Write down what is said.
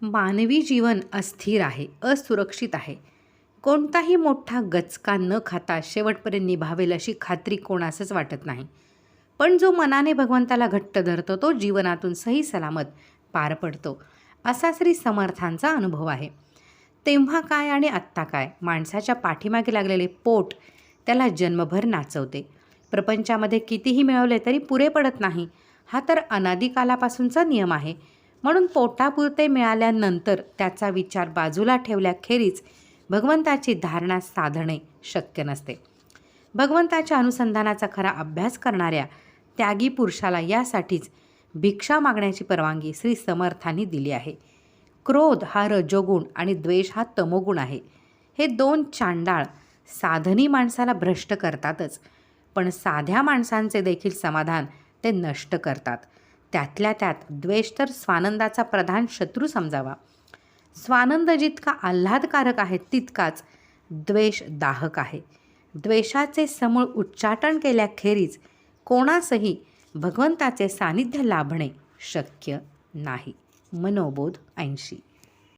मानवी जीवन अस्थिर आहे, असुरक्षित आहे. कोणताही मोठा गचका न खाता शेवटपर्यंत निभावेल अशी खात्री कोणासच वाटत नाही. पण जो मनाने भगवंताला घट्ट धरतो तो जीवनातून सही सलामत पार पडतो, असा श्री समर्थांचा अनुभव आहे. तेव्हा काय आणि आत्ता काय, माणसाच्या पाठीमागे लागलेले पोट त्याला जन्मभर नाचवते. प्रपंचामध्ये कितीही मिळवले तरी पुरे पडत नाही, हा तर अनादिकालापासूनचा नियम आहे. म्हणून पोटापुरते मिळाल्यानंतर त्याचा विचार बाजूला ठेवल्याखेरीज भगवंताची धारणा साधणे शक्य नसते. भगवंताच्या अनुसंधानाचा खरा अभ्यास करणाऱ्या त्यागी पुरुषाला यासाठीच भिक्षा मागण्याची परवानगी श्री समर्थांनी दिली आहे. क्रोध हा रजोगुण आणि द्वेष हा तमोगुण आहे. हे दोन चांडाळ साधनी माणसाला भ्रष्ट करतातच, पण साध्या माणसांचे देखील समाधान ते नष्ट करतात. त्यातल्या त्यात द्वेष तर स्वानंदाचा प्रधान शत्रू समजावा. स्वानंद जितका आल्हादकारक आहे तितकाच द्वेष दाहक आहे. द्वेषाचे समूळ उच्चाटन केल्याखेरीज कोणासही भगवंताचे सानिध्य लाभणे शक्य नाही. मनोबोध 80.